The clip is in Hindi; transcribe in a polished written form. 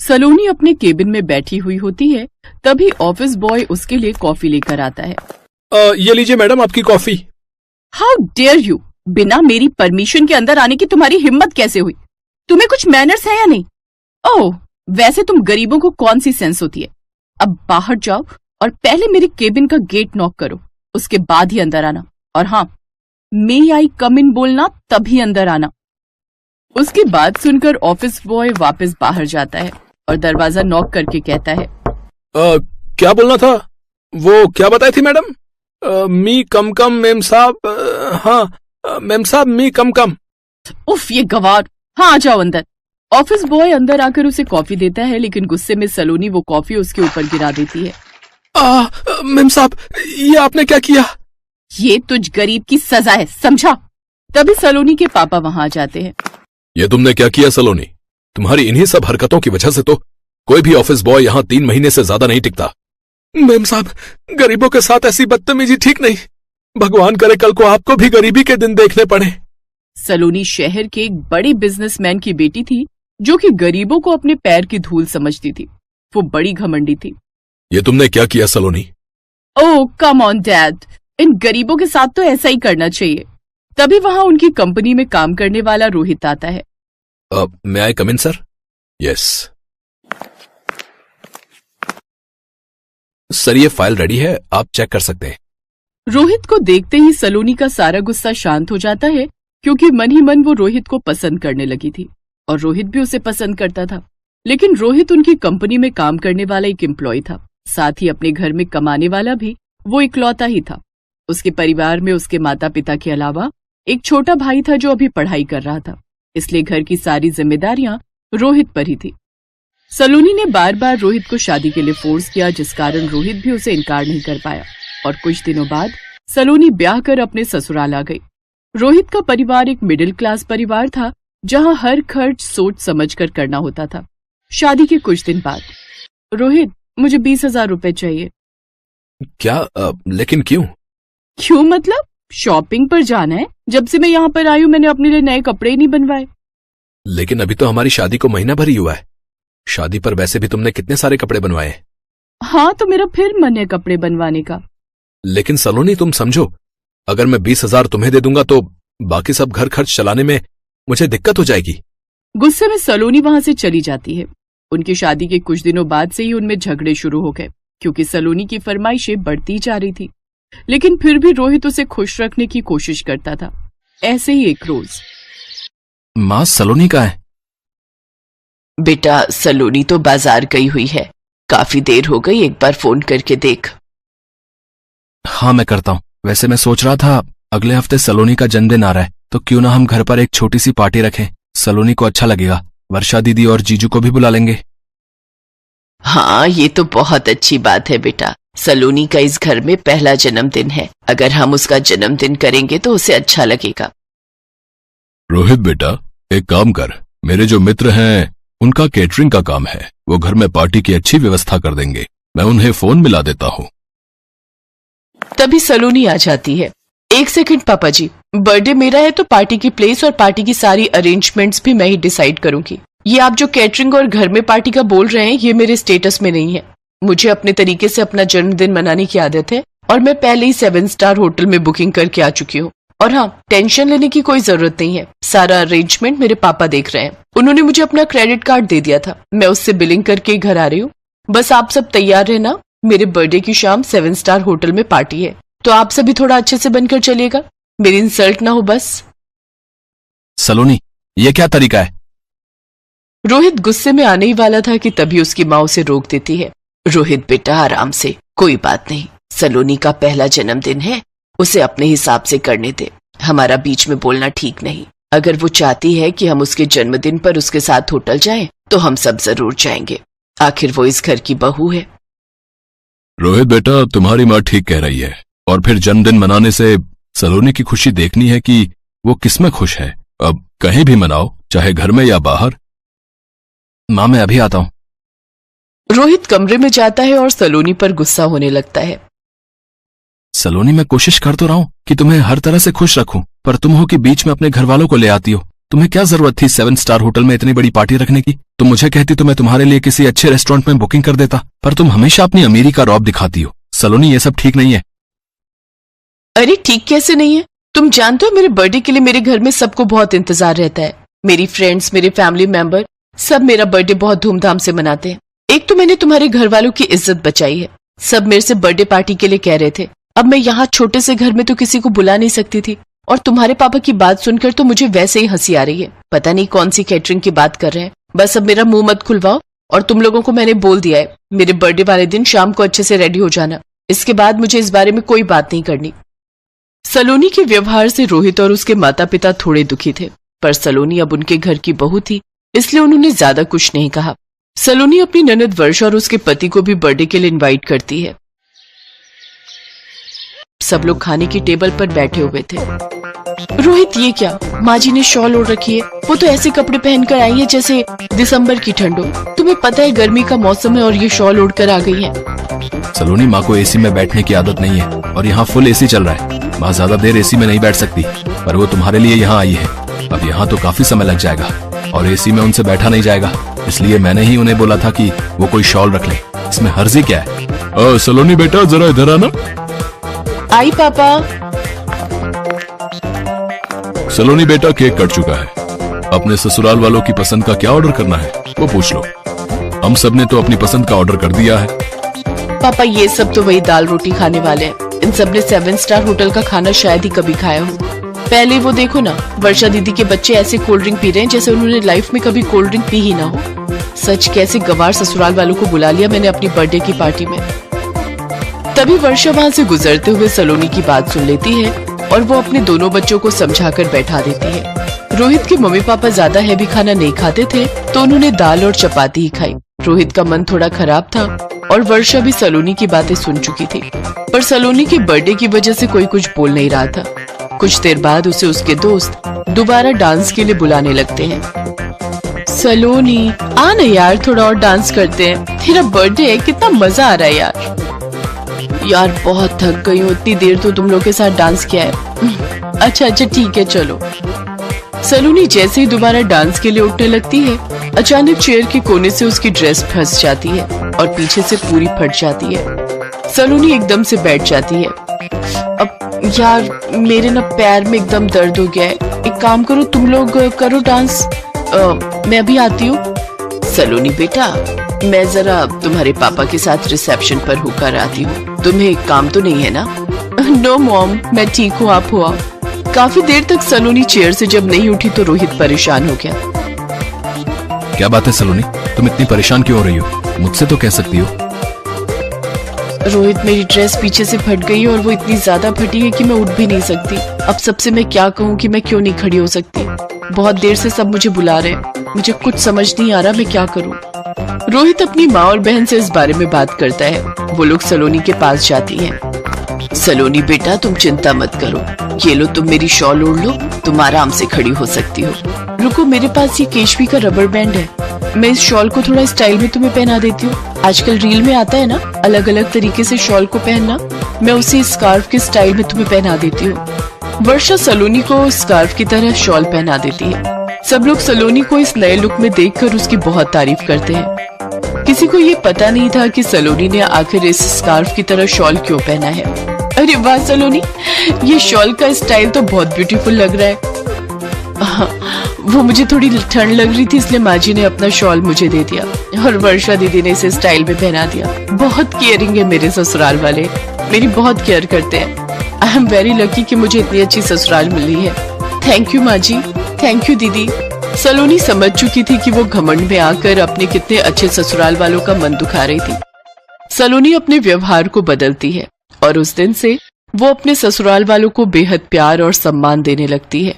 सलोनी अपने केबिन में बैठी हुई होती है, तभी ऑफिस बॉय उसके लिए कॉफी लेकर आता है। ये लीजिए मैडम आपकी कॉफी। हाउ डेयर यू, बिना मेरी परमिशन के अंदर आने की तुम्हारी हिम्मत कैसे हुई? तुम्हें कुछ मैनर्स है या नहीं? ओह, वैसे तुम गरीबों को कौन सी सेंस होती है? अब बाहर जाओ और पहले मेरे केबिन का गेट नॉक करो, उसके बाद ही अंदर आना। और हाँ, मे आई कम इन बोलना, तभी अंदर आना। उसकी बात सुनकर ऑफिस बॉय वापस बाहर जाता है और दरवाजा नॉक करके कहता है, क्या बोलना था? वो क्या बताई थी मैडम? मी कम कम मेम साहब। हाँ मेम साहब, मी कम कम। उफ, ये गवार। हाँ, आ जाओ अंदर। ऑफिस बॉय अंदर आकर उसे कॉफी देता है, लेकिन गुस्से में सलोनी वो कॉफी उसके ऊपर गिरा देती है। मेम साहब, ये आपने क्या किया? ये तुझ गरीब की सजा है, समझा? तभी सलोनी के पापा वहां आ जाते हैं। ये तुमने क्या किया सलोनी? तुम्हारी इन्हीं सब हरकतों की वजह से तो कोई भी ऑफिस बॉय यहाँ 3 महीने से ज्यादा नहीं टिकता। मेम साहब, गरीबों के साथ ऐसी बदतमीजी ठीक नहीं। भगवान करे कल को आपको भी गरीबी के दिन देखने पड़े। सलोनी शहर के एक बड़े बिजनेसमैन की बेटी थी, जो कि गरीबों को अपने पैर की धूल समझती थी। वो बड़ी घमंडी थी। ये तुमने क्या किया सलोनी? ओह कम ऑन डैड, इन गरीबों के साथ तो ऐसा ही करना चाहिए। तभी वहां उनकी कंपनी में काम करने वाला रोहित आता है। मे आई कम इन सर? यस सर, ये फाइल रेडी है, आप चेक कर सकते हैं। रोहित को देखते ही सलोनी का सारा गुस्सा शांत हो जाता है, क्योंकि मन ही मन वो रोहित को पसंद करने लगी थी और रोहित भी उसे पसंद करता था। लेकिन रोहित उनकी कंपनी में काम करने वाला एक एम्प्लॉय था, साथ ही अपने घर में कमाने वाला भी वो इकलौता ही था। उसके परिवार में उसके माता पिता के अलावा एक छोटा भाई था जो अभी पढ़ाई कर रहा था, इसलिए घर की सारी जिम्मेदारियां रोहित पर ही थी। सलोनी ने बार बार रोहित को शादी के लिए फोर्स किया, जिस कारण रोहित भी उसे इनकार नहीं कर पाया और कुछ दिनों बाद सलोनी ब्याह कर अपने ससुराल आ गई। रोहित का परिवार एक मिडिल क्लास परिवार था, जहां हर खर्च सोच समझ कर करना होता था। शादी के कुछ दिन बाद, रोहित, मुझे 20,000 रुपए चाहिए। क्या? लेकिन क्यों? क्यों मतलब? शॉपिंग पर जाना है। जब से मैं यहाँ पर आई हूँ मैंने अपने लिए नए कपड़े ही नहीं बनवाए। लेकिन अभी तो हमारी शादी को महीना भर ही हुआ है। शादी पर वैसे भी तुमने कितने सारे कपड़े बनवाए? हाँ, तो मेरा फिर मन है कपड़े बनवाने का। लेकिन सलोनी, तुम समझो, अगर मैं 20,000 तुम्हें दे दूंगा तो बाकी सब घर खर्च चलाने में मुझे दिक्कत हो जाएगी। गुस्से में सलोनी वहां से चली जाती है। उनकी शादी के कुछ दिनों बाद से ही उनमें झगड़े शुरू हो गए, क्योंकि सलोनी की फरमाइशें बढ़ती जा रही थी। लेकिन फिर भी रोहित उसे खुश रखने की कोशिश करता था। ऐसे ही एक रोज। माँ, सलोनी कहाँ है? बेटा, सलोनी तो बाजार गई हुई है, काफी देर हो गई, एक बार फोन करके देख। हाँ मैं करता हूँ। वैसे मैं सोच रहा था अगले हफ्ते सलोनी का जन्मदिन आ रहा है, तो क्यों ना हम घर पर एक छोटी सी पार्टी रखें। सलोनी को अच्छा लगेगा। वर्षा दीदी और जीजू को भी बुला लेंगे। हाँ, ये तो बहुत अच्छी बात है बेटा। सलोनी का इस घर में पहला जन्मदिन है, अगर हम उसका जन्मदिन करेंगे तो उसे अच्छा लगेगा। रोहित बेटा, एक काम कर, मेरे जो मित्र हैं उनका केटरिंग का काम है, वो घर में पार्टी की अच्छी व्यवस्था कर देंगे। मैं उन्हें फोन मिला देता हूँ। तभी सलोनी आ जाती है। 1 सेकंड पापा जी, बर्थडे मेरा है तो पार्टी की प्लेस और पार्टी की सारी अरेंजमेंट्स भी मैं ही डिसाइड करूंगी। ये आप जो केटरिंग और घर में पार्टी का बोल रहे हैं, ये मेरे स्टेटस में नहीं है। मुझे अपने तरीके से अपना जन्मदिन मनाने की आदत है और मैं पहले ही 7 स्टार होटल में बुकिंग करके आ चुकी हूँ। और हाँ, टेंशन लेने की कोई जरूरत नहीं है, सारा अरेंजमेंट मेरे पापा देख रहे हैं। उन्होंने मुझे अपना क्रेडिट कार्ड दे दिया था, मैं उससे बिलिंग करके घर आ रही हूँ। बस आप सब तैयार रहना, मेरे बर्थडे की शाम 7 स्टार होटल में पार्टी है, तो आप सभी थोड़ा अच्छे से बनकर चलिएगा, मेरी इंसल्ट ना हो बस। सलोनी, ये क्या तरीका है? रोहित गुस्से में आने ही वाला था कि तभी उसकी माँ उसे रोक देती है। रोहित बेटा, आराम से, कोई बात नहीं। सलोनी का पहला जन्मदिन है, उसे अपने हिसाब से करने दे। हमारा बीच में बोलना ठीक नहीं। अगर वो चाहती है कि हम उसके जन्मदिन पर उसके साथ होटल जाएं, तो हम सब जरूर जाएंगे। आखिर वो इस घर की बहू है। रोहित बेटा, तुम्हारी माँ ठीक कह रही है। और फिर जन्मदिन मनाने से सलोनी की खुशी देखनी है कि वो किसमें खुश है। अब कहीं भी मनाओ, चाहे घर में या बाहर। माँ, मैं अभी आता हूँ। रोहित कमरे में जाता है और सलोनी पर गुस्सा होने लगता है। सलोनी, मैं कोशिश कर तो रहा हूँ कि तुम्हें हर तरह से खुश रखूं, पर तुम हो कि बीच में अपने घर वालों को ले आती हो। तुम्हें क्या जरूरत थी 7 स्टार होटल में इतनी बड़ी पार्टी रखने की? तुम मुझे कहती तो मैं तुम्हारे लिए किसी अच्छे रेस्टोरेंट में बुकिंग कर देता, पर तुम हमेशा अपनी अमीरी का रौब दिखाती हो। सलोनी, ये सब ठीक नहीं है। अरे ठीक कैसे नहीं है? तुम जानते हो मेरे बर्थडे के लिए मेरे घर में सबको बहुत इंतजार रहता है। मेरी फ्रेंड्स, मेरे फैमिली मेंबर सब मेरा बर्थडे बहुत धूमधाम से मनाते हैं। एक तो मैंने तुम्हारे घर वालों की इज्जत बचाई है। सब मेरे से बर्थडे पार्टी के लिए कह रहे थे। अब मैं यहाँ छोटे से घर में तो किसी को बुला नहीं सकती थी, और तुम्हारे पापा की बात सुनकर तो मुझे वैसे ही हंसी आ रही है। पता नहीं कौन सी कैटरिंग की बात कर रहे हैं। बस अब मेरा मुंह मत खुलवाओ, और तुम लोगों को मैंने बोल दिया है मेरे बर्थडे वाले दिन शाम को अच्छे से रेडी हो जाना। इसके बाद मुझे इस बारे में कोई बात नहीं करनी। सलोनी के व्यवहार से रोहित और उसके माता पिता थोड़े दुखी थे, पर सलोनी अब उनके घर की बहू थी, इसलिए उन्होंने ज्यादा कुछ नहीं कहा। सलोनी अपनी ननद वर्षा और उसके पति को भी बर्थडे के लिए इनवाइट करती है। सब लोग खाने की टेबल पर बैठे हुए थे। रोहित, ये क्या? माँ जी ने शॉल ओढ़ रखी है। वो तो ऐसे कपड़े पहनकर आई है जैसे दिसंबर की ठंड हो। तुम्हें पता है गर्मी का मौसम है और ये शॉल ओढ़कर आ गई है। सलोनी, माँ को एसी में बैठने की आदत नहीं है, और यहाँ फुल एसी चल रहा है। माँ ज्यादा देर एसी में नहीं बैठ सकती, पर वो तुम्हारे लिए यहाँ आई है। अब यहाँ तो काफी समय लग जाएगा, और एसी में उनसे बैठा नहीं जाएगा, इसलिए मैंने ही उन्हें बोला था कि वो कोई शॉल रख ले। इसमें हर्जी क्या है? सलोनी बेटा, जरा इधर आना। आई पापा। सलोनी बेटा, केक कट चुका है। अपने ससुराल वालों की पसंद का क्या ऑर्डर करना है वो पूछ लो। हम सब ने तो अपनी पसंद का ऑर्डर कर दिया है। पापा, ये सब तो वही दाल रोटी खाने वाले हैं। इन सब ने 7 स्टार होटल का खाना शायद ही कभी खाया हो। पहले वो देखो ना, वर्षा दीदी के बच्चे ऐसे कोल्ड ड्रिंक पी रहे हैं जैसे उन्होंने लाइफ में कभी कोल्ड ड्रिंक पी ही ना हो। सच, कैसे गवार ससुराल वालों को बुला लिया मैंने अपनी बर्थडे की पार्टी में। तभी वर्षा वहां से गुजरते हुए सलोनी की बात सुन लेती है, और वो अपने दोनों बच्चों को समझाकर बैठा देती है। रोहित के मम्मी पापा ज्यादा हैवी खाना नहीं खाते थे, तो उन्होंने दाल और चपाती ही खाई। रोहित का मन थोड़ा खराब था, और वर्षा भी सलोनी की बातें सुन चुकी थी, पर सलोनी के बर्थडे की वजह से कोई कुछ बोल नहीं रहा था। कुछ देर बाद उसे उसके दोस्त दोबारा डांस के लिए बुलाने लगते हैं। सलोनी, आ ना यार, थोड़ा और डांस करते हैं। तेरा बर्थडे है, कितना मजा आ रहा है यार। यार बहुत थक गई हूँ, इतनी देर तो तुम लोग के साथ डांस किया है। अच्छा ठीक है, चलो। सलोनी जैसे ही दोबारा डांस के लिए उठने लगती है, अचानक चेयर के कोने से उसकी ड्रेस फंस जाती है और पीछे से पूरी फट जाती है। सलोनी एकदम से बैठ जाती है। अब यार, मेरे ना पैर में एकदम दर्द हो गया है। एक काम करो, तुम लोग करो डांस, मैं अभी आती हूँ। सलोनी बेटा, मैं जरा तुम्हारे पापा के साथ रिसेप्शन पर होकर आती हूँ। तुम्हें काम तो नहीं है ना? नो मॉम, मैं ठीक हूँ, आप हो आओ। काफी देर तक सलोनी चेयर से जब नहीं उठी तो रोहित परेशान हो गया। क्या बात है सलोनी, तुम इतनी परेशान क्यों हो रही हो? मुझसे तो कह सकती हो। रोहित, मेरी ड्रेस पीछे से फट गई है, और वो इतनी ज्यादा फटी है कि मैं उठ भी नहीं सकती। अब सबसे मैं क्या कहूँ कि मैं क्यों नहीं खड़ी हो सकती? बहुत देर से सब मुझे बुला रहे हैं, मुझे कुछ समझ नहीं आ रहा मैं क्या करूँ। रोहित अपनी माँ और बहन से इस बारे में बात करता है। वो लोग सलोनी के पास जाती हैं। सलोनी बेटा, तुम चिंता मत करो, ये लो तुम मेरी शॉल ओढ़ लो, तुम आराम से खड़ी हो सकती हो। रुको, मेरे पास ये केशवी का रबर बैंड है, मैं इस शॉल को थोड़ा स्टाइल में तुम्हें पहना देती हूँ। आजकल रील में आता है ना अलग अलग तरीके से शॉल को पहनना, मैं उसी स्कार्फ के स्टाइल में तुम्हें पहना देती हूँ। वर्षा सलोनी को स्कार्फ की तरह शॉल पहना देती है। सब लोग सलोनी को इस नए लुक में देखकर उसकी बहुत तारीफ करते हैं। किसी को ये पता नहीं था कि सलोनी ने आखिर इस स्कार्फ की तरह शॉल क्यों पहना है। अरे वाह सलोनी, ये शॉल का स्टाइल तो बहुत ब्यूटीफुल लग रहा है। वो मुझे थोड़ी ठंड लग रही थी, इसलिए माँ जी ने अपना शॉल मुझे दे दिया, और वर्षा दीदी ने इसे स्टाइल में पहना दिया। बहुत केयरिंग है मेरे ससुराल वाले, मेरी बहुत केयर करते हैं। आई एम वेरी लकी कि मुझे इतनी अच्छी ससुराल मिली है। थैंक यू माँ जी, थैंक यू दीदी। सलोनी समझ चुकी थी कि वो घमंड में आकर अपने कितने अच्छे ससुराल वालों का मन दुखा रही थी। सलोनी अपने व्यवहार को बदलती है, और उस दिन से वो अपने ससुराल वालों को बेहद प्यार और सम्मान देने लगती है।